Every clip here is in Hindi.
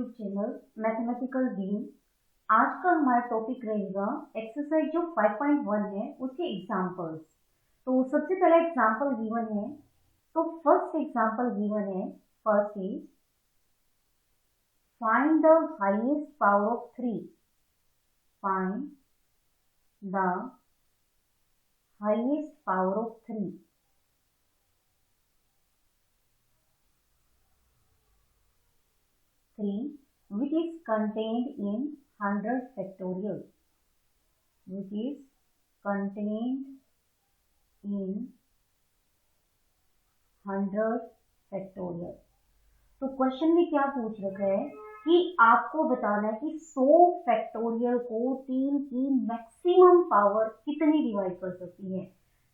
YouTube channel mathematical beam. आज का हमारा टॉपिक रहेगा एक्सरसाइज जो 5.1 है उसके एग्जांपल्स। तो सबसे पहला एग्जांपल गिवन है, तो फर्स्ट एग्जांपल गिवन है, first is find the highest power of 3। Find the highest power of 3। which is contained in 100 factorial, which is contained in 100 factorial। तो क्वेश्चन में क्या पूछ रखा है कि आपको बताना है कि 100 फैक्टोरियल को 3 की मैक्सिमम पावर कितनी डिवाइड कर सकती है।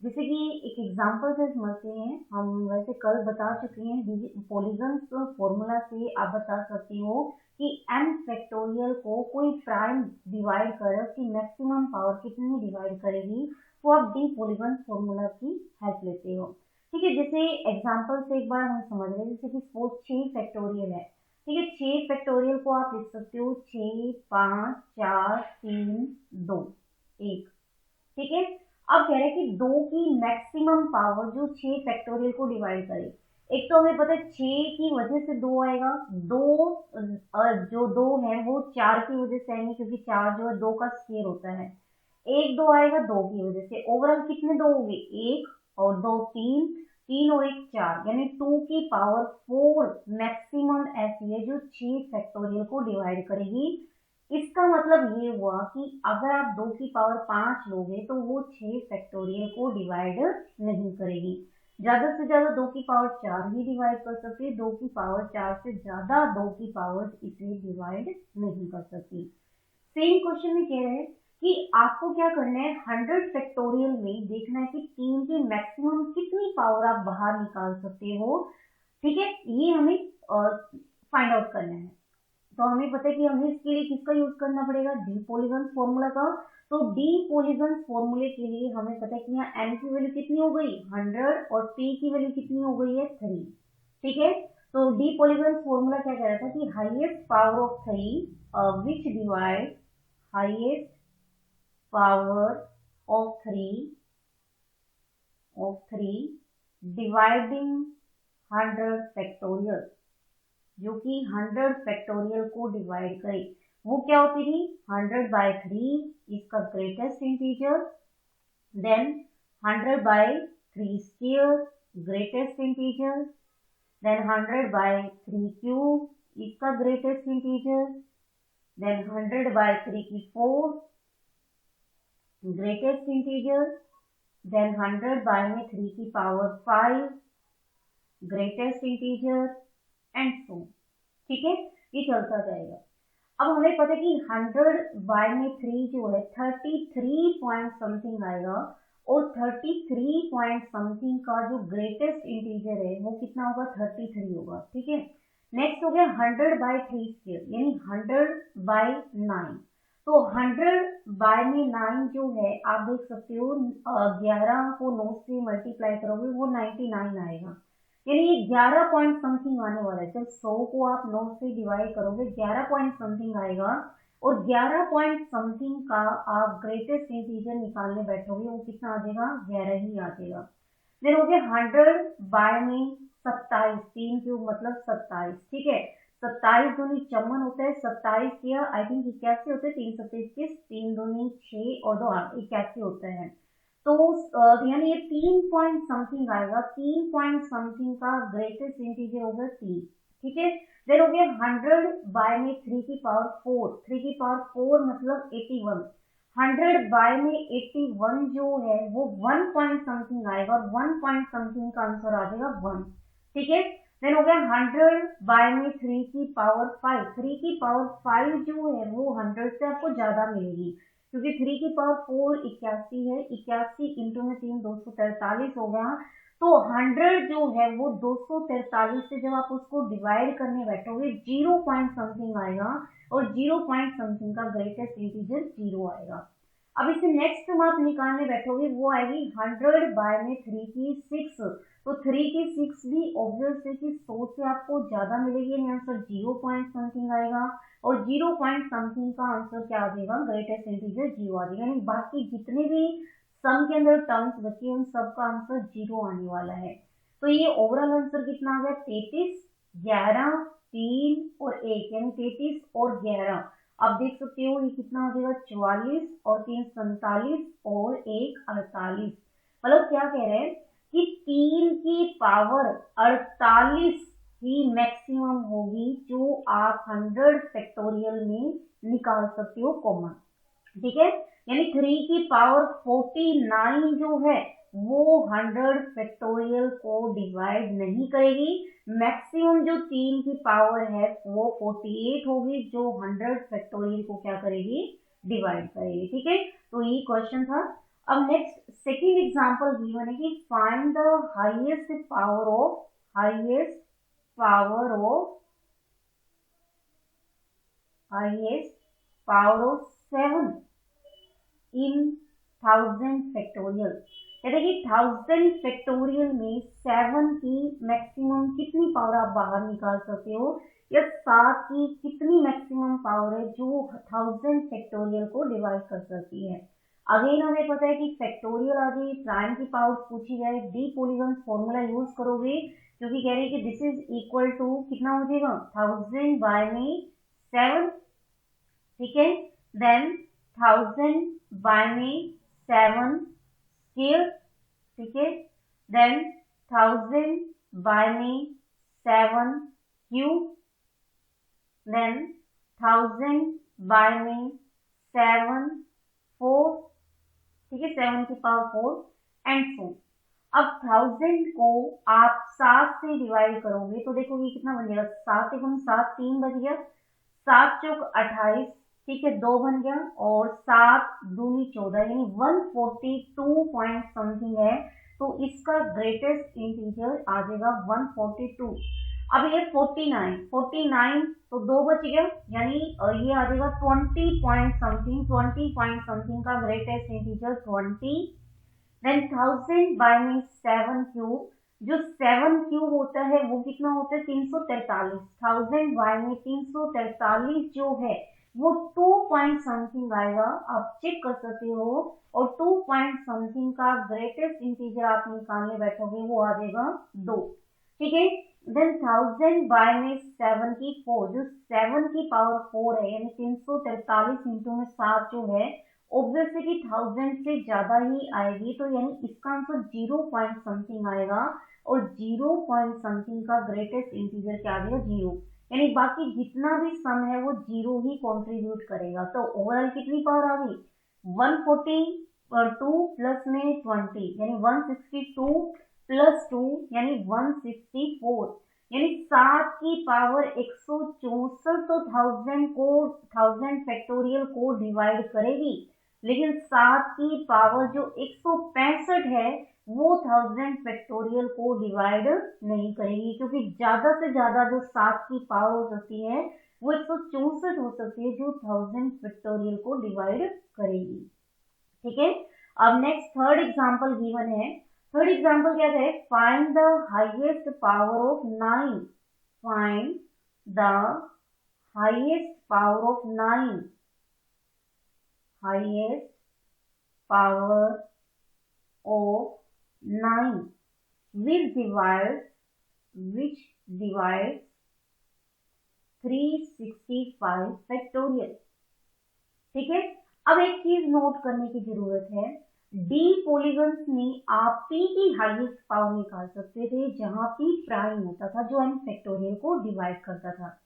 जैसे कि एक एग्जांपल से समझते हैं, हम वैसे कल बता चुके हैं पॉलीगन्स फॉर्मूला से आप बता सकते हो कि n फैक्टोरियल को कोई प्राइम डिवाइड करे उसकी मैक्सिमम पावर कितनी डिवाइड करेगी, तो आप डी पॉलीगन फॉर्मूला की हेल्प लेते हो। ठीक है, जैसे एग्जांपल से एक बार हम समझ रहे हैं, जैसे कि सपोज 6 फैक्टोरियल है। ठीक है, 6 फैक्टोरियल को आप लिख सकते हो 6 5 4 3 2 1। ठीक है, अब कह रहे हैं कि 2 की मैक्सिमम पावर जो 6 फैक्टोरियल को डिवाइड करे। एक तो हमें पता है 6 की वजह से 2 आएगा, 2 जो 2 है वो 4 की वजह से आएंगे क्योंकि 4 जो है 2 का स्क्वायर होता है। 1 2 आएगा 2 की वजह से। ओवरऑल कितने 2 होंगे, 1 और 2 3, 3 और 1 4, यानी 2 की पावर 4 मैक्सिमम ऐसी है जो 6 फैक्टोरियल को डिवाइड करेगी। इसका मतलब ये हुआ कि अगर आप 2 की पावर 5 लोगे तो वो 6 फैक्टोरियल को डिवाइड नहीं करेगी। ज्यादा से ज्यादा 2 की पावर 4 ही डिवाइड कर सकती है, 2 की पावर 4 से ज्यादा 2 की पावर इसे डिवाइड नहीं कर सकती। सेम क्वेश्चन में कह रहे हैं कि आपको क्या करना है, 100 फैक्टोरियल में देखना है कि 3 की मैक्सिमम कितनी पावर आप बाहर निकाल सकते हो। ठीक है, ये हमें फाइंड आउट करना है। तो हमें पता है कि हमें इसके लिए किसका यूज करना पड़ेगा, डी पॉलीगन फॉर्मूला का। तो डी पॉलीगन फॉर्मूले के लिए हमें पता है कि यहाँ n की वैल्यू कितनी हो गई 100 और p की वैल्यू कितनी हो गई है 3। ठीक है, तो डी पॉलीगन फॉर्मूला क्या कह रहा था कि highest power of 3 which divide highest power of 3 dividing 100 factorial, जो कि 100 फैक्टोरियल को डिवाइड करे। वो क्या होती थी, 100/3 इसका greatest integer, then 100/3 square greatest integer, then 100/3 cube इसका greatest integer, then 100/3 greatest integer, then 100/3 की power 5 greatest integer and so. ठीक है, ये चलता जाएगा। अब हमें पता है कि 100/3 जो है 33 पॉइंट समथिंग आएगा, और 33 पॉइंट समथिंग का जो ग्रेटेस्ट इंटीजर है वो कितना होगा, 33 होगा। ठीक है, नेक्स्ट हो गया 100/3 स्क्वायर यानी 100/9। तो 100/9 जो है आप देख सकते हो 11 को 9 से मल्टीप्लाई करोगे वो 99 आएगा, यानी ये 11 पॉइंट समथिंग आने वाला है। जब 100 को आप 9 से डिवाइड करोगे 11 पॉइंट समथिंग आएगा, और 11 पॉइंट समथिंग का आप ग्रेटेस्ट इंटीजर निकालने बैठोगे वो कितना आ जाएगा, 11 ही आ जाएगा। देन हो गया 100/27, 3 क्यूब मतलब 27। ठीक है, 27 दूनी 54 होता है, 27 किया आई थिंक 81 होते हैं, 3 27 21, 3 दूनी 6 और 2 8 81 होता है। तो यानी ये 3 पॉइंट समथिंग आएगा, 3 पॉइंट समथिंग का ग्रेटेस्ट इंटीजर होगा 3। ठीक है, देन हो गया 100/3 की पावर 4, 3 की पावर 4 मतलब 81। 100/81 जो है वो 1 पॉइंट समथिंग आएगा, और 1 पॉइंट समथिंग का आंसर आ जाएगा 1। ठीक है, देन हो गया 100/3 की पावर 5, 3 की पावर 5 जो है वो 100 से आपको ज्यादा मिलेगी, क्योंकि 3 की पावर 4 81 है, 81 इंटू में 3 243 हो गया। तो 100 जो है वो 243 से जब आप उसको डिवाइड करने बैठोगे 0 पॉइंट समथिंग आएगा, और 0 पॉइंट समथिंग का ग्रेटेस्ट इंटीजर 0 आएगा। अब इसे नेक्स्ट आप निकालने बैठोगे वो आएगी 100/3 की 6, तो 3 की 6 भी ऑब्वियस है कि 100 से आपको ज्यादा मिलेगी, यानी आंसर 0 पॉइंट समथिंग आएगा, और 0 पॉइंट समथिंग का आंसर क्या आ जाएगा, ग्रेटेस्ट इंटीजर 0 आ जाएगा। यानी बाकी जितने भी सम के अंदर टर्म्स बचे उन सबका आंसर 0 आने वाला है। तो ये ओवरऑल आंसर कितना आ गया, 33, 11, 3 और 1, यानी 33 और 11। आप देख सकते हो ये कितना हो जाएगा, 44 और 3 47 और 1 48। मतलब क्या कह रहे हैं कि 3 की पावर 48 ही मैक्सिमम होगी जो आप 100 फैक्टोरियल में निकाल सकते हो कॉमन। ठीक है, यानी 3 की पावर 49 जो है वो 100 फैक्टोरियल को डिवाइड नहीं करेगी। मैक्सिमम जो 3 की पावर है वो 48 होगी जो 100 फैक्टोरियल को क्या करेगी, डिवाइड करेगी। ठीक है, तो ये क्वेश्चन था। अब नेक्स्ट सेकंड एग्जांपल गिवन है कि find the highest power of 7 in 1000 factorial. कहते हैं कि 1000 फैक्टोरियल में 7 की मैक्सिमम कितनी पावर आप बाहर निकाल सकते हो, या 7 की कितनी मैक्सिमम पावर है जो 1000 फैक्टोरियल को डिवाइड कर सकती है। अगेन हमें पता है कि फैक्टोरियल आ गई, प्राइम की पावर पूछी जाए, डी पॉलीगॉन फॉर्मूला यूज करोगे, क्योंकि कह रहे हैं कि दिस इज इक्वल टू कितना हो जाएगा, 1000 बाय में 7। ठीक है, देन 1000 बाय में 7 स्क्वायर। ठीक है, देन 1000 बाय में 7 क्यूब, देन 1000 बाय में 7 4। ठीक है, 7 की पावर 4 एंड सो। अब 1000 को आप 7 से डिवाइड करोगे तो देखोगे कितना बन जाएगा, 7 एकम 7, 3 बच गया, 7 चौक 28। ठीक है, 2 बन गया, और 7 दूनी 14, यानी 142 पॉइंट समथिंग है। तो इसका ग्रेटेस्ट इंटीजर आ जाएगा 142। अब ये 49 तो 2 बच गया, यानी ये आ जाएगा 20 पॉइंट समथिंग का ग्रेटेस्ट इंटीजर 20। देन 1000 बाय में 7 क्यूब, जो 7 क्यूब होता है वो कितना होता है, 343। 1000 बाय में 343 जो है वो 2 पॉइंट समथिंग आएगा, आप चेक कर सकते हो। और 2 पॉइंट समथिंग का ग्रेटेस्ट इंटीजर आप निकालने बैठोगे वो आ जाएगा 2। ठीक है, देन 1000 बाय में 7 की 4, जो 7 की पावर 4 है, यानी 343 इंटू में 7 जो है ऑब्वियसली कि 1000 से ज्यादा ही आएगी, तो यानी इसका आंसर 0 पॉइंट समथिंग आएगा, और 0 पॉइंट समथिंग का ग्रेटेस्ट इंटीजर क्या आ जाएगा, 0। यानी बाकी जितना भी सम है वो 0 ही कॉन्ट्रीब्यूट करेगा। तो ओवरऑल कितनी पावर आ गई, 142 प्लस में 20, यानी 162 प्लस 2 यानी 164, यानी 7 की पावर 164 तो 1000 फैक्टोरियल को डिवाइड करेगी, लेकिन 7 की पावर जो 165 है वो 1000 फैक्टोरियल को डिवाइड नहीं करेगी, क्योंकि ज्यादा से ज्यादा जो 7 की पावर हो सकती है वो 164 हो सकती है जो 1000 फैक्टोरियल को डिवाइड करेगी। ठीक है, अब नेक्स्ट थर्ड एग्जांपल गिवन है। थर्ड एग्जांपल क्या है, find the highest power of 9। Find the highest power of 9। Highest power of 9 which divides 365 factorial. ठीक है, अब एक चीज नोट करने की जरूरत है, डी पॉलीगन्स में आप पी की हाईएस्ट पावर निकाल सकते थे जहां पी प्राइम होता था जो एन फैक्टोरियल को डिवाइड करता था,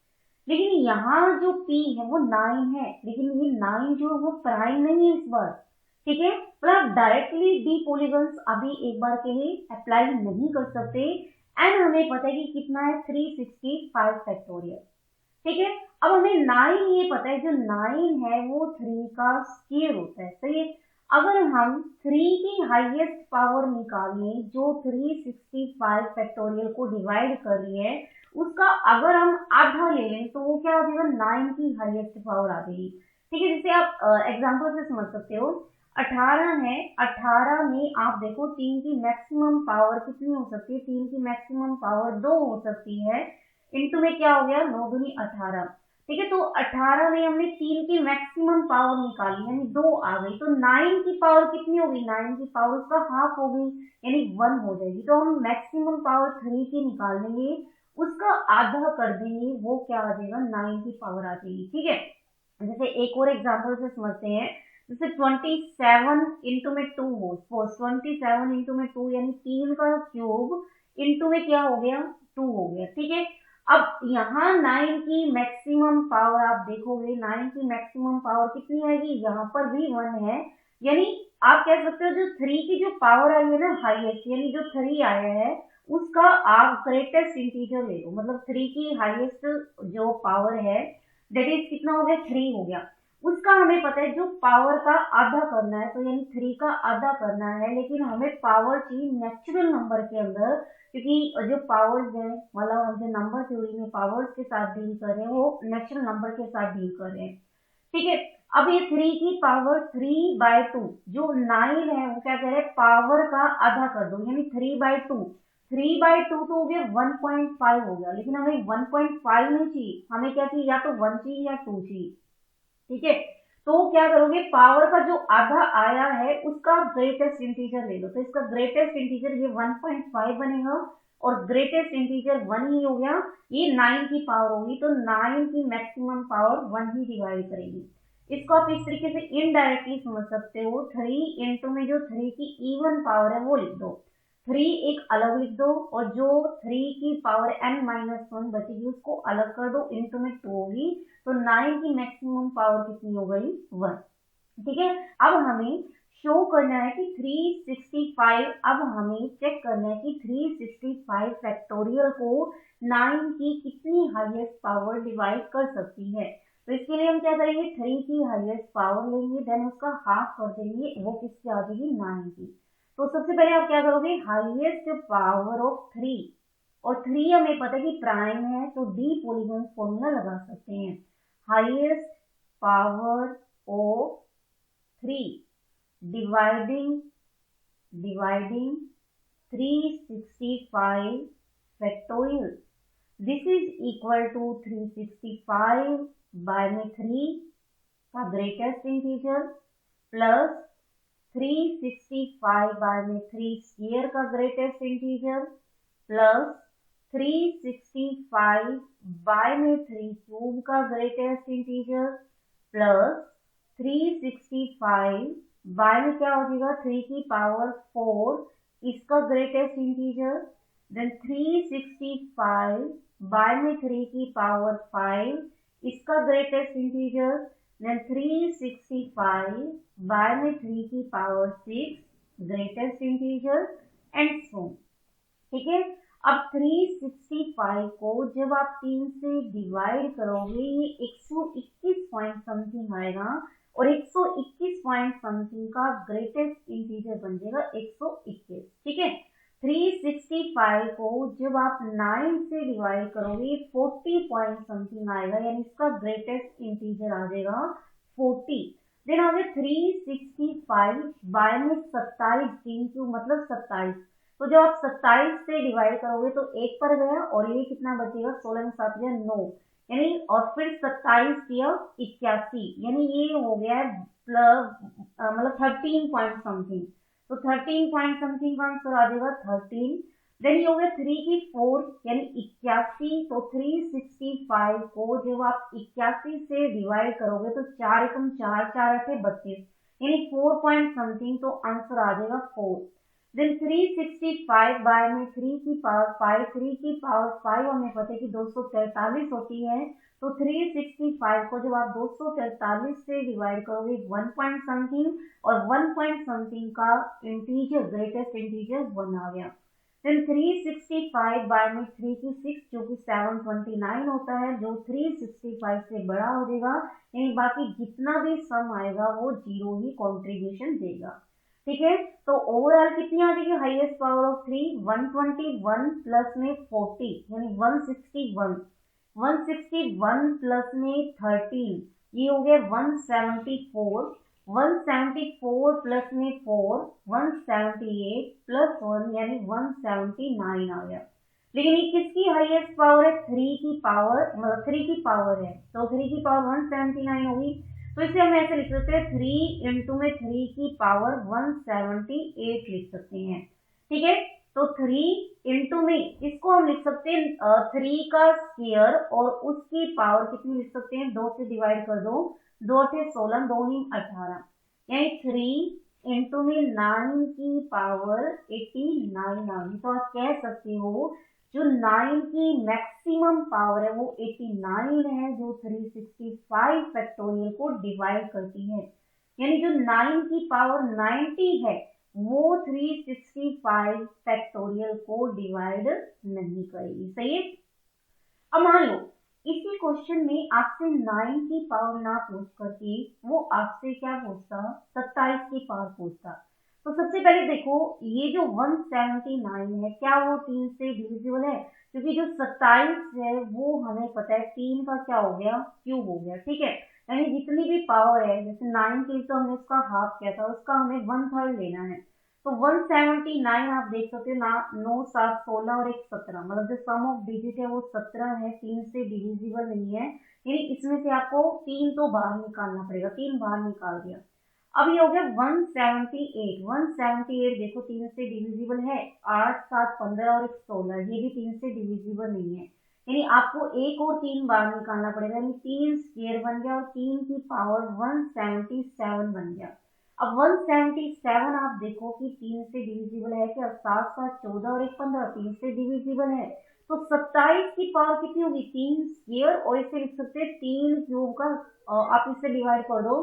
लेकिन यहाँ जो पी है वो 9 है, लेकिन ये 9 जो वो प्राइम नहीं है इस बार। ठीक है, मतलब डायरेक्टली डी पॉलीगन्स अभी एक बार के लिए अप्लाई नहीं कर सकते, एंड हमें पता है कि कितना है 365 फैक्टोरियल। ठीक है, अब हमें 9 ये पता है, जो 9 है वो 3 का स्क्वायर होता है। सही है, अगर हम 3 की हाईएस्ट पावर निकालें जो 365 फैक्टोरियल को डिवाइड कर रही है, उसका अगर हम आधा ले लें तो वो क्या आ जाएगा, 9 की हाईएस्ट पावर आ जाएगी। ठीक है, जिसे आप एग्जांपल से समझ सकते हो। 18 है, 18 में आप देखो 3 की मैक्सिमम पावर कितनी हो सकती है, 3 की मैक्सिमम पावर 2 हो सकती है, इंटू में क्या हो गया 9 दूनी 18, ठीक है। तो 18 में हमने 3 की मैक्सिमम पावर निकाली यानी 2 आ गई, तो 9 की पावर कितनी होगी, 9 की पावर उसका हाफ होगी यानी 1 हो जाएगी। तो हम मैक्सिमम पावर 3 की निकाल लेंगे, उसका आधा कर देंगे, वो क्या आ जाएगा 9 की पावर आ जाएगी, ठीक है। जैसे एक और एग्जाम्पल से समझते हैं, जैसे 27 इंटू में 2 हो, 27 इंटू में 2 यानी 3 का क्यूब इंटू में क्या हो गया 2 हो गया, ठीक है। अब यहाँ 9 की मैक्सिमम पावर आप देखोगे, 9 की मैक्सिमम पावर कितनी आएगी, यहाँ पर भी 1 है, यानी आप कह सकते हो जो 3 की जो पावर आई है ना हाईएस्ट, यानी जो 3 आया है उसका आप ग्रेटेस्ट इंटीजर ले लो, मतलब 3 की हाईएस्ट जो पावर है दैट इज कितना हो गया 3 हो गया, उसका हमें पता है जो पावर का आधा करना है, तो यानी 3 का आधा करना है, लेकिन हमें पावर चाहिए नेचुरल नंबर के अंदर, क्योंकि जो पावर्स है मतलब हम जो नंबर थ्योरी में पावर्स के साथ डील कर रहे हैं वो नेचुरल नंबर के साथ डील कर रहे हैं, ठीक है। अब ये 3 की पावर 3/2 जो 9 है वो क्या कह रहे हैं पावर का आधा कर दो, यानी 3/2, 3/2 तो हो गया 1.5 हो गया, लेकिन हमें 1.5 नहीं चाहिए, हमें क्या चाहिए या तो 1 चाहिए या 2 चाहिए, ठीक है। तो क्या करोगे पावर का जो आधा आया है उसका ग्रेटेस्ट इंटीजर ले लो, तो इसका ग्रेटेस्ट इंटीजर ये 1.5 बनेगा और ग्रेटेस्ट इंटीजर 1 ही हो गया, ये 9 की पावर होगी, तो 9 की मैक्सिमम पावर 1 ही डिवाइड करेगी। इसको आप इस तरीके से इनडायरेक्टली समझ सकते हो, 3 इंटू में जो 3 की इवन पावर है वो लिख दो, 3 एक अलग लिख दो और जो 3 की पावर n-1 बचेगी उसको अलग कर दो, इंटू में 2 होगी, तो 9 की मैक्सिमम पावर कितनी हो गई 1, ठीक है। अब हमें शो करना है कि 365, अब हमें चेक करना है कि 365 फैक्टोरियल को 9 की कितनी हाईएस्ट पावर डिवाइड कर सकती है, तो इसके लिए हम क्या करेंगे 3 की हाईएस्ट पावर लेंगे, देन उसका हाफ कर देंगे, वो किसकी आ जाएगी 9 की। तो सबसे पहले आप क्या करोगे हाईएस्ट पावर ऑफ 3, और 3 हमें पता है कि प्राइम है, तो डी पॉलीगॉन फॉर्मूला लगा सकते हैं, highest power of 3 dividing 365 factorial, this is equal to 365 by में 3 का ग्रेटेस्ट इंटीजर प्लस 365 बाय में 3 स्क्वायर का ग्रेटेस्ट इंटीजर प्लस 365 बाय में 3 क्यूब का ग्रेटेस्ट इंटीजर प्लस 365 बाय में क्या हो जाएगा 3 की पावर 4 इसका ग्रेटेस्ट इंटीजर, देन 365 बाय में 3 की पावर 5 इसका ग्रेटेस्ट इंटीजर, देन 365 बाय में 3 की power 6 greatest integer and so, ठीक है। अब 365 को जब आप 3 से डिवाइड करोगे ये 121 पॉइंट समथिंग आएगा और 121 पॉइंट समथिंग का ग्रेटेस्ट इंटीजर बन जाएगा 121, ठीक है। 365 को जब आप 9 से डिवाइड करोगे 40 पॉइंट समथिंग आएगा, यानी इसका ग्रेटेस्ट इंटीजर आ जाएगा 40, देन आ गया 365 बाय में 27 3 क्यूब मतलब 27, तो जब आप 27 से डिवाइड करोगे तो 1 पर गया और ये कितना बचेगा 16 में 7 गया 9, यानी और फिर 27 किया 81, यानी ये हो गया मतलब 13 पॉइंट समथिंग, तो 13 पॉइंट समथिंग का आंसर आ जाएगा 13, देन ये हो गया 3 की 4 यानी 81, तो 365 को जब आप 81 से डिवाइड करोगे तो 4 एकम 4 4 8 32, यानी 4 पॉइंट समथिंग, तो आंसर आ जाएगा 4, देन 365 बाय में 3 की पावर 5, 3 की पावर 5 हमें पता है कि 243 होती है, तो 365 को जब आप 243 से डिवाइड करोगे 1 पॉइंट समथिंग और 1 पॉइंट समथिंग का इंटीजर ग्रेटेस्ट इंटीजर 1 आ गया, देन 365 बाय में 3 की 6 जो कि 729 होता है, जो 365 से बड़ा हो जाएगा, यानी बाकी जितना भी सम आएगा वो 0 ही कॉन्ट्रीब्यूशन देगा, ठीक है। तो ओवरऑल कितनी आ जाएगी हाईएस्ट पावर ऑफ 3 121 प्लस में 40 यानी 161 प्लस में 13 ये हो गया 174, 174 प्लस में 4 178 प्लस 1 यानी 179 आ गया। लेकिन ये किसकी हाईएस्ट पावर है? 3 की पावर, मतलब 3 की पावर है, तो 3 की पावर 179 होगी। तो इसे हम ऐसे लिख सकते हैं 3 इंटू में 3 की पावर 178 लिख सकते हैं। ठीक है, तो 3 इंटू में इसको हम लिख सकते हैं 3 का स्क्वायर और उसकी पावर कितनी लिख सकते हैं? 2 से डिवाइड कर दो, 2 से 16, 2 नी 18, यानी 3 इंटू में 9 की पावर 89 आ गई। तो आप कह सकते हो जो 9 की मैक्सिमम पावर है वो 89 है, जो 365 फैक्टोरियल को डिवाइड करती है। यानी जो 9 की पावर 90 है वो 365 फैक्टोरियल को डिवाइड नहीं करेगी। सही है। अब मान लो इसी क्वेश्चन में आपसे 9 की पावर ना पूछ करके वो आपसे क्या पूछता? 27 की पावर पूछता। तो सबसे पहले देखो ये जो 179 है क्या वो 3 से डिविजिबल है? क्योंकि जो 27 है वो हमें पता है 3 का क्या हो गया? क्यूब हो गया। ठीक है, यानी जितनी भी पावर है, जैसे 9 की तो हमने उसका हाफ किया था, उसका हमें 1/3 लेना है। तो 179 आप देख सकते हो ना, 9 7 16 और 1 17, मतलब जो सम ऑफ डिजिट है वो 17 है, 3 से डिविजिबल नहीं है। यानी इसमें से आपको 3 तो बाहर निकालना पड़ेगा, 3 बाहर निकाल दिया। अब ये हो गया 178। 178 देखो 3 से डिविजिबल है, 8 7 15 और 1 16, ये भी 3 से डिविजिबल नहीं है। यानी आपको एक और 3 बाहर निकालना पड़ेगा, यानी 3 स्क्वायर बन गया और 3 की पावर 177 बन गया। अब 177 आप देखो कि 3 से डिविजिबल है क्या? 7 7 14 और 1 15, 3 से डिविजिबल है। तो 27 की पावर कितनी होगी? 3 स्क्वायर, और इसे लिख सकते हैं 3 क्यूब का, आप इसे डिवाइड कर दो,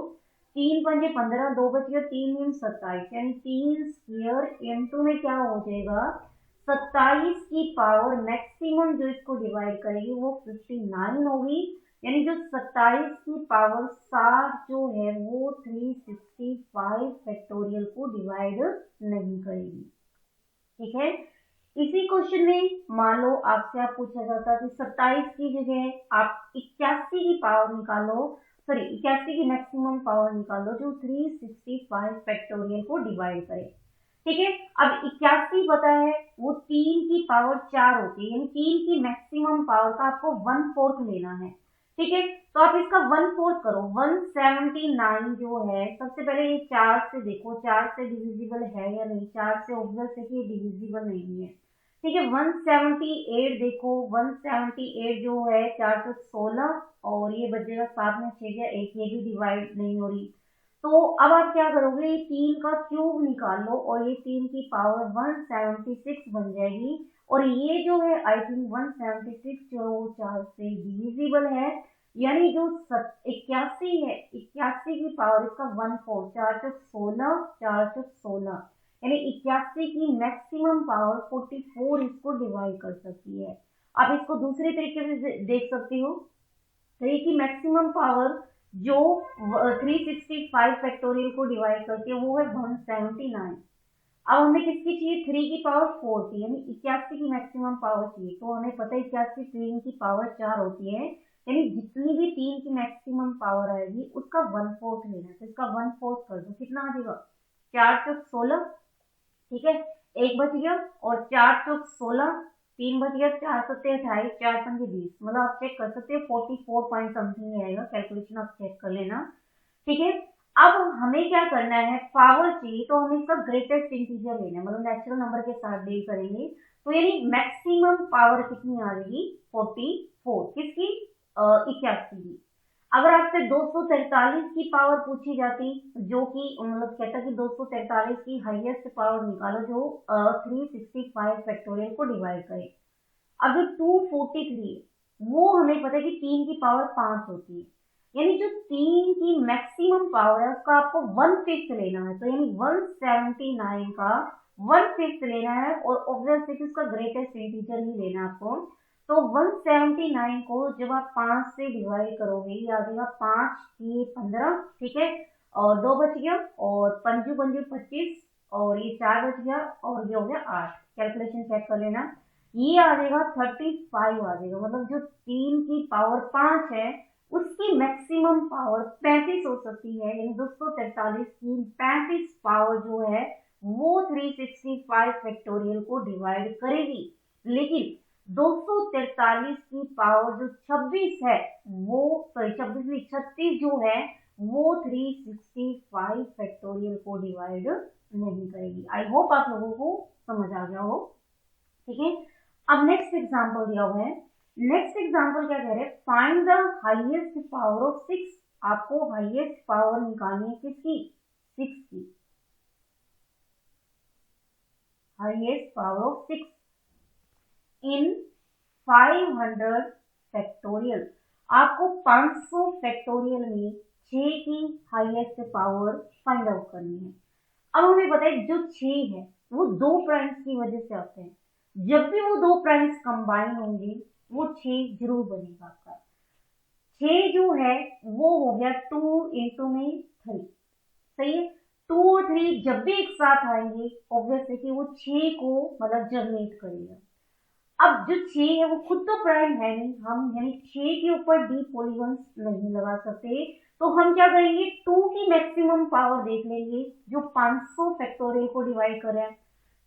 3 पंजे 15, 2 बच गया, 3 दूनी 27, यानी 3 स्क्वायर इंटू में क्या हो जाएगा? 27 की पावर मैक्सिमम जो इसको डिवाइड करेगी वो 59 होगी। यानी जो 27 की पावर 60 जो है वो 365 फैक्टोरियल को डिवाइड नहीं करेगी। ठीक है, इसी क्वेश्चन में मान लो आपसे आप पूछा जाता कि 27 की जगह आप 81 की पावर निकालो, सॉरी 81 की मैक्सिमम पावर निकालो जो 365 फैक्टोरियल को डिवाइड करे। ठीक है, अब 81 पता है वो 3 की पावर 4 होती है, यानी 3 की मैक्सिमम पावर का आपको 1/4 लेना है। ठीक है, तो आप इसका 1/4 करो। 179 जो है, सबसे पहले ये 4 से देखो, 4 से डिविजिबल है या नहीं? 4 से ऑब्वियस है कि ये डिविजिबल नहीं है। ठीक है, 178 देखो, 178 जो है 416 और ये बचेगा 7 में 6 गया 1, ये भी डिवाइड नहीं हो रही। तो अब आप क्या करोगे? ये 3 का क्यूब निकाल लो और ये 3 की पावर 176 बन जाएगी। और ये जो है आई थिंक 176 जो 4 से डिविजिबल है, यानी जो 81 है, 81 की पावर इसका 1/4, 416 416, यानी 81 की मैक्सिमम पावर 44 इसको डिवाइड कर सकती है। आप इसको दूसरे तरीके से देख सकते हो, 3 की मैक्सिमम पावर जो 365 फैक्टोरियल को डिवाइड करती है वो है 179। अब हमें किसकी चाहिए? 3 की पावर 4 की, यानी 81 की मैक्सिमम पावर चाहिए। तो हमें पता है 81 3 की पावर 4 होती है, यानी जितनी भी 3 की मैक्सिमम पावर आएगी उसका 1/4 लेना है। तो इसका 1/4 कर दो, कितना आ जाएगा? 4 चौक 16, ठीक है, 1 बच गया, और 4 चौक 16, 3 बच गया, 4 सत्ते 28, 4 पंजे 20, मतलब आप चेक कर सकते हो 44 पॉइंट समथिंग आएगा। कैलकुलेशन आप चेक कर लेना। ठीक है, अब हमें क्या करना है? पावर चाहिए, तो हमें इसका ग्रेटेस्ट इंटीजर लेना है, मतलब नेचुरल नंबर के साथ डील करेंगे। तो यानी मैक्सिमम पावर कितनी आ जाएगी? 44, किसकी? 81 की। अगर आपसे 243 की पावर पूछी जाती, जो कि मतलब कहता कि 243 की हाईएस्ट पावर निकालो जो 365 फैक्टोरियल को डिवाइड करे। अब जो 243 वो हमें पता है कि 3 की पावर 5 होती है, यानी जो 3 की मैक्सिमम पावर है उसका आपको 1/5 लेना है। तो यानी 179 का 1/5 लेना है, और ऑब्वियसली उसका ग्रेटेस्ट इंटीजर ही लेना है आपको। तो 179 को जब आप 5 से डिवाइड करोगे, ये आ जाएगा 5 की 15, ठीक है, और 2 बच गया, और पंजू पंजू 25, और ये 4 बच गया, और ये हो गया 8। कैलकुलेशन चेक कर लेना, ये आ जाएगा 35 आ जाएगा। मतलब जो 3 की पावर 5 है उसकी मैक्सिमम पावर 35 हो सकती है, यानी 243 की 35 पावर जो है वो 365 फैक्टोरियल को डिवाइड करेगी। लेकिन 243 की पावर जो 26 है वो 36 जो है वो 365 फैक्टोरियल को डिवाइड नहीं करेगी। आई होप आप लोगों को समझ आ गया हो। ठीक है, अब नेक्स्ट एग्जांपल दिया हुआ है। नेक्स्ट एग्जांपल क्या कह रहे हैं, find the highest power of 6। आपको हाईएस्ट पावर निकालनी है किसकी, 6 की। Highest power of 6 in 500 factorial. आपको 500 फैक्टोरियल में 6 की हाईएस्ट पावर फाइंड आउट करनी है। अब हमें पता है जो 6 है वो 2 प्राइम्स की वजह से आते हैं। जब भी वो 2 प्राइम्स कंबाइन होंगे वो 6 जरूर बनेगा आपका। 6 जो है वो हो गया 2 इंटू में 3, सही है। 2 और 3 जब भी एक साथ आएंगे ऑब्वियस है कि वो 6 को मतलब जनरेट करेगा। अब जो 6 है वो खुद तो प्राइम है नहीं, हम यानी 6 के ऊपर डी पॉलीगॉन्स नहीं लगा सकते, तो हम क्या करेंगे 2 की मैक्सिमम पावर देख लेंगे जो 500 फैक्टोरियल को डिवाइड कर रहा है।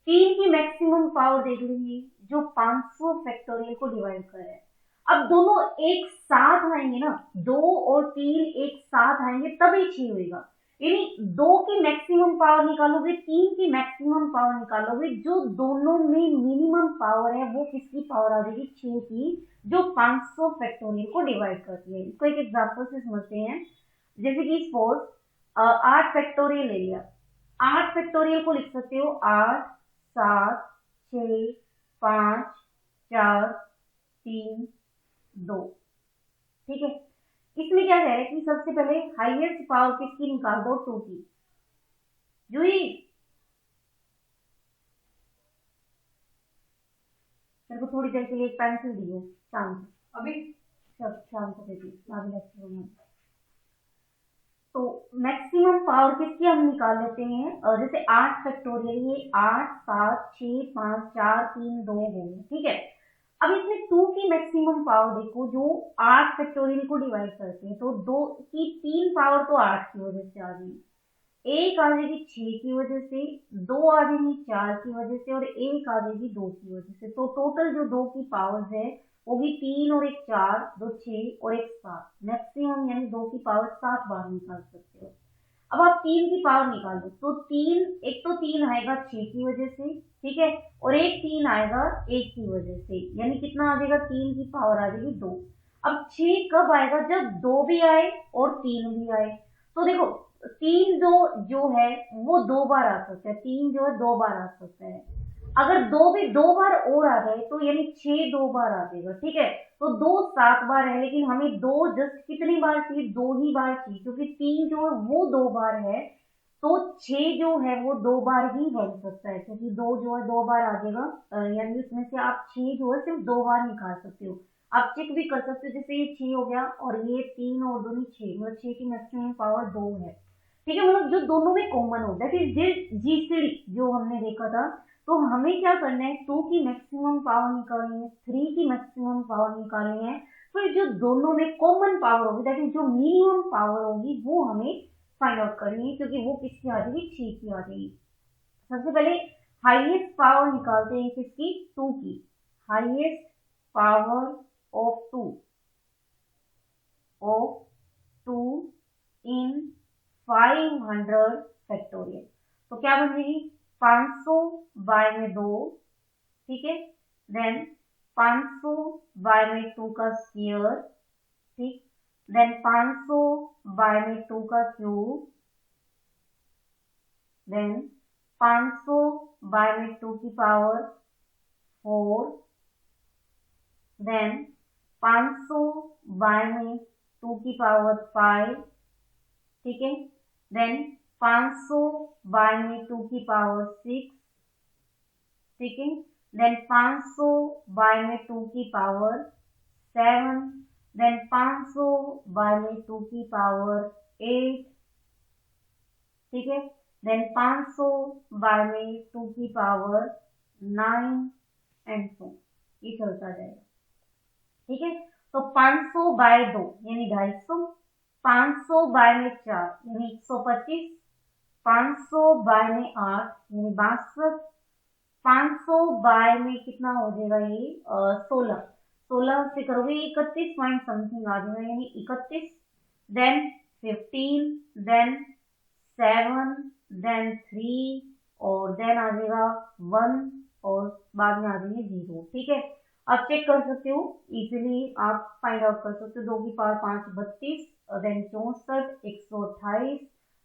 3 की मैक्सिमम पावर देख लेंगे जो 500 फैक्टोरियल को डिवाइड कर रहा है। अब दोनों एक साथ आएंगे ना, 2 और 3 एक साथ आएंगे तभी 6 होगा। यानी 2 की मैक्सिमम पावर निकालोगे, 3 की मैक्सिमम पावर निकालोगे, जो दोनों में मिनिमम पावर है वो किसकी पावर आ जाएगी, 6 की, जो 500 फैक्टोरियल को डिवाइड करती है। इसको एक एग्जांपल से समझते हैं। जैसे कि सपोज 8 फैक्टोरियल ले लिया। 8 फैक्टोरियल को लिख सकते हो 8 7 6 5 4 3 2। ठीक है, इसमें क्या है कि सबसे पहले हाईएस्ट पावर किसकी निकाल दो, 2 की। जूही मेरे को थोड़ी देर के लिए एक पेंसिल दियो, शांत अभी शांत देती। तो मैक्सिमम पावर किसकी हम निकाल लेते हैं, और जैसे 8 फैक्टोरियल, ये 8 7 6 5 4 3 2 हो गए। ठीक है, अब इसमें 2 की मैक्सिमम पावर देखो जो 8 फैक्टोरियल को डिवाइड करते हैं, तो 2 की 3 पावर तो 8 की वजह से आ गई, एक आ जाएगी 6 की वजह से, 2 आ जाएगी 4 की वजह से, और एक आ जाएगी 2 की वजह से। तो टोटल जो 2 की पावर्स है वो भी 3 और 1 4, 2 6 और 1 7, मैक्सिमम यानी 2 की पावर 7 बार निकाल सकते हो। अब आप 3 की पावर निकाल दो, तो 3 आएगा 6 की वजह से, ठीक है, और एक 3 आएगा 1 की वजह से, यानी कितना आ जाएगा, 3 की पावर आ जाएगी 2। अब 6 कब आएगा, जब 2 भी आए और 3 भी आए। तो देखो 3 जो है वो 2 बार आ सकता है, 3 जो है 2 बार आ सकता है। अगर 2 भी 2 बार और आ गए तो यानी 6 2 बार आ जाएगा। ठीक है, तो 2 7 बार है, लेकिन हमें 2 जस्ट कितनी बार चाहिए, 2 ही बार चाहिए, क्योंकि 3 जो है वो 2 बार है, तो 6 जो है वो 2 बार ही बन सकता है, क्योंकि 2 जो है 2 बार आ जाएगा, यानी उसमें से आप 6 जो है सिर्फ 2 बार निकाल सकते हो। आप चेक भी कर सकते हो, जैसे ये 6 हो गया और ये 3 और 2 6, मतलब 6 की मैक्सिमम पावर 2 है। ठीक है, मतलब जो दोनों में कॉमन होता है। फिर जीसीडी जो हमने देखा था, तो हमें क्या करना है, 2 की मैक्सिमम पावर निकालनी है, 3 की मैक्सिमम पावर निकालनी है, फिर जो दोनों में कॉमन पावर होगी, दैट इज जो मिनिमम पावर होगी वो हमें फाइंड आउट करनी है, क्योंकि वो किसकी आ जाएगी, 6 की आ जाएगी। सबसे पहले हाईएस्ट पावर निकालते हैं किसकी, 2 की। Highest power of 2 in 500 factorial, तो क्या बन जाएगी, 500 बाय में 2, ठीक है, देन 500 बाय में 2 का स्क्वायर, ठीक, देन 500 बाय में 2 का क्यूब, देन 500 बाय में 2 की पावर 4, देन 500 बाय में 2 की पावर 5, ठीक है, देन 500 बाय में 2 की पावर 6, ठीक है, देन 500 बाय में 2 की पावर 7, देन 500 बाय में 2 की पावर 8, ठीक है, देन 500 बाय में 2 की पावर 9 एंड 2, ये चलता जाएगा। ठीक है, तो 500 बाय 2 यानी 250, 500 बाय में 4 यानी 125, 500 बाय में 8 यानी 62, 500 बाय में कितना हो जाएगा ये 16, 16 से करोगे 31 पॉइंट समथिंग आ जाएगा यानी 31, देन 15, देन 7, देन 3 और देन आ जाएगा 1 और बाद में आ जाएंगे 0। ठीक है, आप चेक कर सकते हो इजीली, आप फाइंड आउट कर सकते हो। 2 की पावर 5 32, देन 64, 128,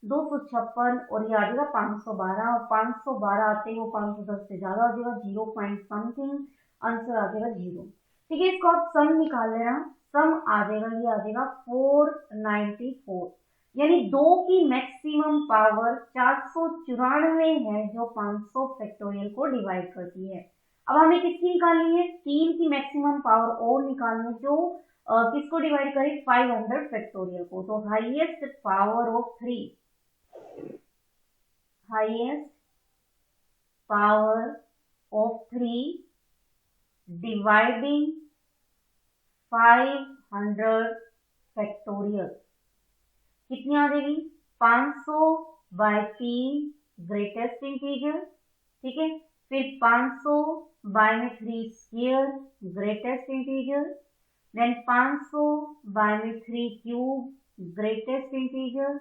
256 और ये आ जाएगा 512 और 512 आते ही वो 510 से ज्यादा आ जाएगा 0 पॉइंट समथिंग, आंसर आ जाएगा 0। ठीक है, इसको आप सम निकाल लेना, सम आ जाएगा ये आ जाएगा 494 यानी 2 की मैक्सिमम पावर 494 है जो 500 फैक्टोरियल को डिवाइड करती है। अब हमें किसकी निकालनी है, 3 की मैक्सिमम पावर और निकालनी है जो किसको डिवाइड करे 500 फैक्टोरियल को। तो highest power of 3, highest power of 3 dividing 500 factorial कितनी आ जाएगी 500 बाय 3 ग्रेटेस्ट इंटीजर। ठीक है, फिर 500 बाय में 3 square greatest integer, then 500 by में 3 cube greatest integer,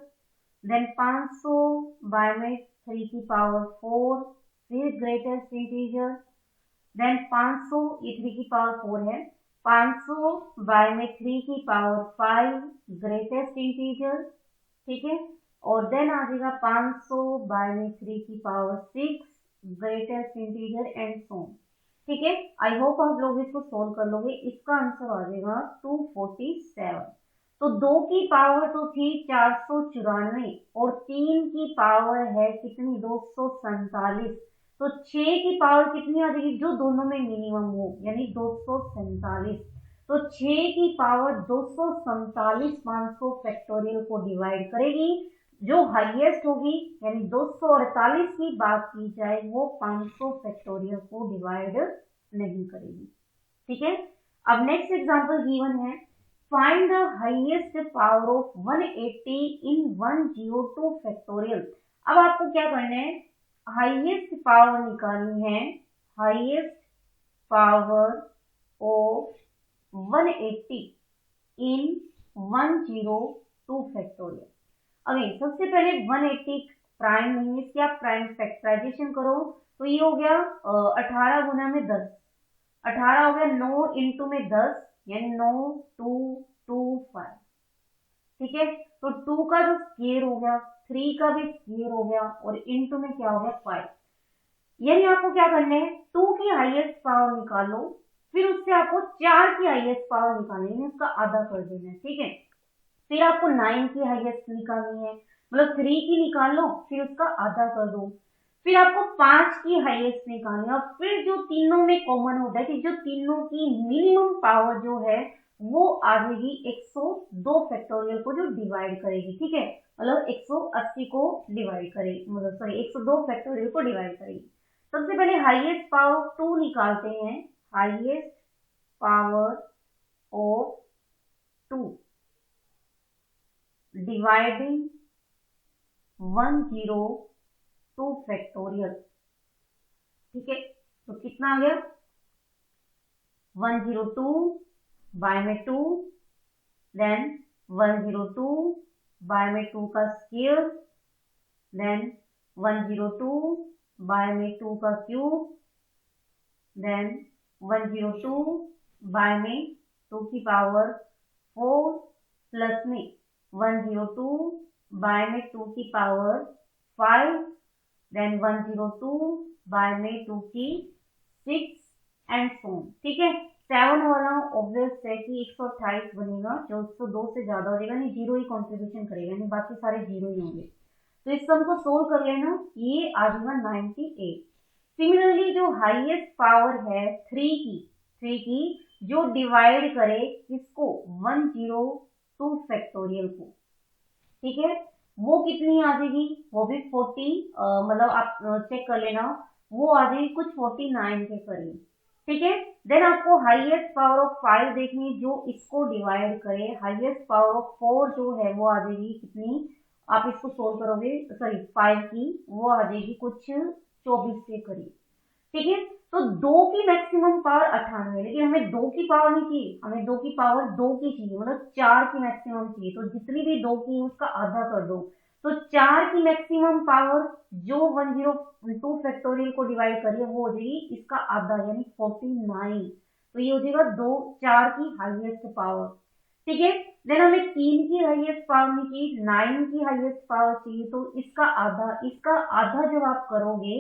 then 500 by में 3 की पावर 4 फिर ग्रेटेस्ट इंटीजर, देन 500 ये 3 की पावर 4 है, 500 बाय में 3 की पावर 5 ग्रेटेस्ट इंटीजर। ठीक है, और देन आ जाएगा 500 बाय में 3 की power 6 greatest integer and so. ठीक है, आई होप आप लोग इसको सोल्व कर लोगे। इसका आंसर आ जाएगा 247। तो 2 की पावर तो थी 494 और 3 की पावर है कितनी 247, तो 6 की पावर कितनी आ जाएगी जो दोनों में मिनिमम हो यानी 247। तो 6 की पावर 247 500 फैक्टोरियल को डिवाइड करेगी, जो हाईएस्ट होगी यानी 248 की बात की जाए वो 500 फैक्टोरियल को डिवाइड नहीं करेगी। ठीक है, अब नेक्स्ट एग्जांपल गिवन है, find the highest power of 180 in 102 factorial. अब आपको क्या करना है, हाईएस्ट पावर निकालनी है, highest power of 180 in 102 factorial. Again सबसे पहले 180 प्राइम नहीं है, इसकी आप प्राइम फैक्टराइजेशन करो तो ये हो गया 18 गुना में 10, 18 हो गया 9 इंटू में 10 यानी 9225। ठीक है, तो 2 का जो स्क्वायर हो गया, 3 का भी स्क्वायर हो गया और इंटू में क्या हो गया 5। यानी आपको क्या करना है, 2 की हाईएस्ट पावर निकालो, फिर उससे आपको 4 की हाईएस्ट पावर निकालनी है, उसका आधा कर देना है। ठीक है, फिर आपको 9 की हाईएस्ट निकालनी है, मतलब 3 की निकाल लो फिर उसका आधा कर दो, फिर आपको 5 की हाईएस्ट निकालनी है और फिर जो तीनों में कॉमन होता है कि जो तीनों की मिनिमम पावर जो है वो आ जाएगी 102 फैक्टोरियल को जो डिवाइड करेगी। ठीक है, मतलब 180 को डिवाइड करेगी, मतलब सॉरी 102 फैक्टोरियल को डिवाइड करेगी। सबसे पहले हाईएस्ट पावर 2 निकालते हैं, highest power of 2 dividing 102 factorial. ठीक है, तो कितना आ गया 102 बाय में 2, देन 102 बाय में 2 का स्क्वायर, देन 102 बाय में 2 का क्यूब, देन 102 बाय में 2 की पावर 4 प्लस में 102 बाय में 2 की पावर 5, देन 102 बाय में 2 की 6 एंड सो। ठीक है, 7 वाला ऑब्वियस है कि 128 बनेगा जो 102 से ज्यादा हो जाएगा, नहीं 0 ही कॉन्ट्रीब्यूशन करेगा, नहीं बाकी सारे 0 ही होंगे। तो इस सम को सोल्व कर लेना, ये आ जाएगा 98। सिमिलरली जो हाईएस्ट पावर है 3 की जो डिवाइड करे किसको 102 फैक्टोरियल को। ठीक है, वो कितनी आ जाएगी, वो भी 40 मतलब आप चेक कर लेना, वो आ जाएगी कुछ 49 के करीब। ठीक है। देन आपको हाईएस्ट पावर ऑफ 5 देखनी, जो इसको डिवाइड करे। हाईएस्ट पावर ऑफ 4 जो है वो आ जाएगी कितनी, आप इसको सोल्व करोगे, सॉरी 5 की, वो आ जाएगी कुछ 24 के करीब। ठीक है, तो 2 की मैक्सिमम पावर 98, लेकिन हमें 2 की पावर नहीं चाहिए, हमें 2 की पावर 2 की चाहिए, मतलब 4 की मैक्सिमम चाहिए। तो जितनी भी 2 की है उसका आधा कर दो, तो 4 की मैक्सिमम पावर जो 102 फैक्टोरियल को डिवाइड करिए वो हो जाएगी इसका आधा, यानी 49। तो ये हो जाएगा 4 की हाईएस्ट पावर। ठीक है, देन हमें 3 की हाईएस्ट पावर नहीं चाहिए, 9 की हाईएस्ट पावर चाहिए। तो इसका आधा जब आप करोगे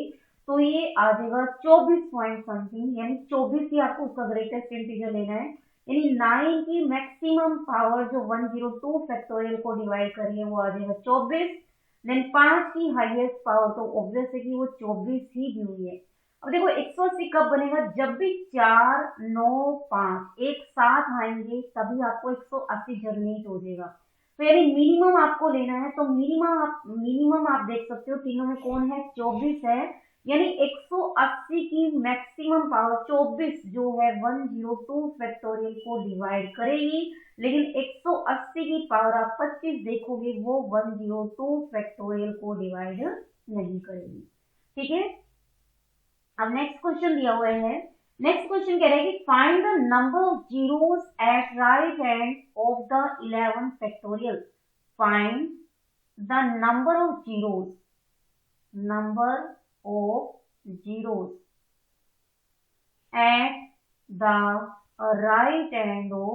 तो ये आ जाएगा 24 पॉइंट समथिंग, यानी 24 ही आपको उसका ग्रेटेस्ट इंटीजर लेना है। यानी 9 की मैक्सिमम पावर जो 102 फैक्टोरियल को डिवाइड कर रही है वो आ जाएगा 24। देन 5 की हाईएस्ट पावर, तो ऑब्वियस है कि वो 24 ही दी हुई है। अब देखो 180 कब बनेगा, जब भी 4, 9, 5 एक साथ आएंगे तभी आपको 180 जनरेट हो जाएगा। तो यानी मिनिमम आपको लेना है, तो मिनिमम आप देख सकते हो तीनों में कौन है, 24 है। यानी 180 की मैक्सिमम पावर 24 जो है 102 फैक्टोरियल को डिवाइड करेगी, लेकिन 180 की पावर आप 25 देखोगे वो 102 फैक्टोरियल को डिवाइड नहीं करेगी। ठीक है, अब नेक्स्ट क्वेश्चन दिया हुआ है। नेक्स्ट क्वेश्चन कह रहा है कि find the number of zeros eight right hand of the 11 factorial. Find the number of zeros at the right hand of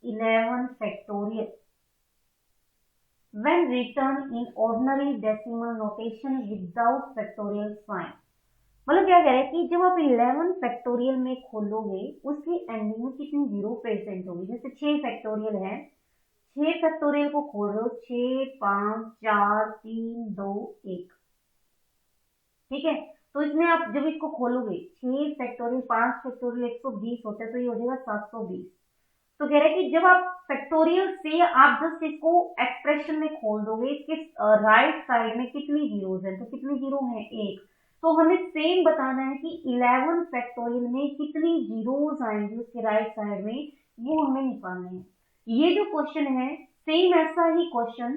11 factorial when written in ordinary decimal notation without factorial sign। मतलब क्या कह रहे हैं कि जब आप 11 फैक्टोरियल में खोलोगे उसकी एंडिंग में कितनी जीरो प्रेजेंट होगी। जैसे 6 फैक्टोरियल है, 6 फैक्टोरियल को खोल रहे हो, 6, 5, 4, 3, 2, 1। ठीक है, तो इसमें आप जब इसको खोलोगे 6 फैक्टोरियल 5 फैक्टोरियल 120 होता है, तो ये हो जाएगा 720। तो कह रहे हैं कि जब आप फैक्टोरियल से आप जस्ट इसको एक्सप्रेशन में खोल दोगे, इसके राइट साइड में कितनी जीरोज है, तो कितनी जीरो है, 1। तो हमें सेम बताना है कि 11 फैक्टोरियल में कितनी जीरोज आएंगी उसके राइट साइड में, वो हमें निकालना है। ये जो क्वेश्चन है सेम ऐसा ही क्वेश्चन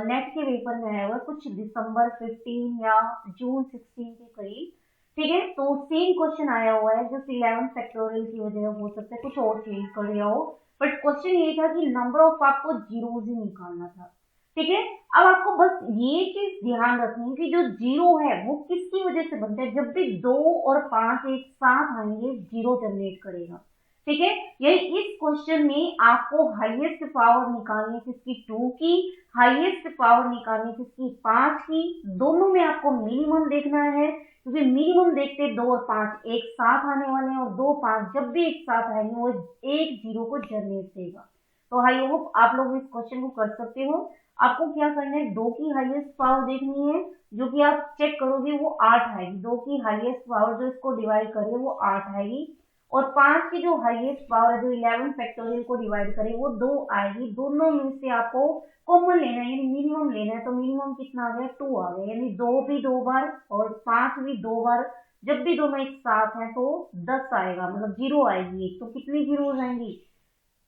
नेट के पेपर में आया हुआ कुछ दिसंबर 15 या जून 16 के करीब। ठीक है, तो सेम क्वेश्चन आया हुआ है, जो 11 फैक्टोरियल की वजह हो सकता है कुछ और चेंज कर दिया हो, बट क्वेश्चन ये था कि नंबर ऑफ आपको जीरोज ही निकालना था। ठीक है, अब आपको बस ये चीज ध्यान रखनी है कि जो जीरो है वो किसकी वजह से बनता है, जब भी 2 और 5 एक साथ आएंगे जीरो जनरेट करेगा। ठीक है, यही इस क्वेश्चन में आपको हाईएस्ट पावर निकालनी है किसकी, 2 की, हाईएस्ट पावर निकालनी है किसकी, 5 की। दोनों में आपको मिनिमम देखना है, क्योंकि मिनिमम देखते 2 और 5 एक साथ आने वाले हैं, और 2, 5 जब भी एक साथ आएंगे वो एक जीरो को जनरेट देगा। तो आई होप आप लोग इस क्वेश्चन को कर सकते हो। आपको क्या करना है, 2 की हाईएस्ट पावर देखनी है, जो कि आप चेक करोगे वो 8 आएगी। 2 की हाईएस्ट पावर जो इसको डिवाइड करे वो 8 आएगी, और 5 की जो हाईएस्ट पावर है जो 11 फैक्टोरियल को डिवाइड करे वो 2 आएगी। दोनों में से आपको कॉमन लेना है, यानी मिनिमम लेना है। तो मिनिमम कितना आ गया, 2 आ गया, यानी 2 भी 2 बार और 5 भी 2 बार। जब भी दोनों एक साथ हैं तो 10 आएगा, मतलब जीरो आएगी एक। तो कितनी जीरो आएंगी,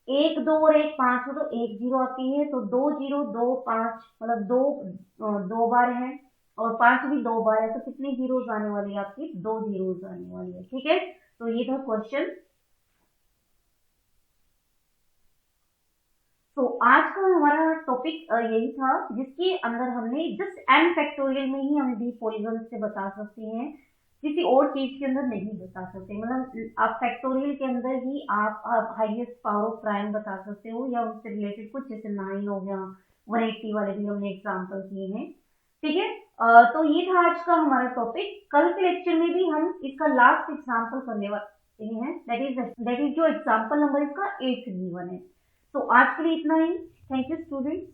1, 2 और 1 5 हो, तो 1 जीरो आती है। तो 2 0 2 5, मतलब 2 बार है, और 5 भी 2 बार है, तो कितनी जीरोज आने वाली है आपकी, 2 जीरोज आने वाली है। ठीक है, तो ये था क्वेश्चन। तो आज का हमारा टॉपिक यही था, जिसके अंदर हमने जस्ट n फैक्टोरियल में ही हम भी पॉलीगन से बता सकते हैं, किसी और चीज के अंदर नहीं बता सकते। मतलब आप फैक्टोरियल के अंदर ही आप हाईएस्ट पावर ऑफ प्राइम बता सकते हो, या उससे रिलेटेड कुछ, जैसे 9 हो गया, 180 वाले भी हमने एग्जाम्पल किए हैं। ठीक है, तो ये था आज का हमारा टॉपिक। कल के लेक्चर में भी हम इसका लास्ट एग्जाम्पल करने वाले हैं, दैट इज जो एग्जाम्पल नंबर इसका 8 गिवन है। तो आज के लिए इतना ही। Thank you students.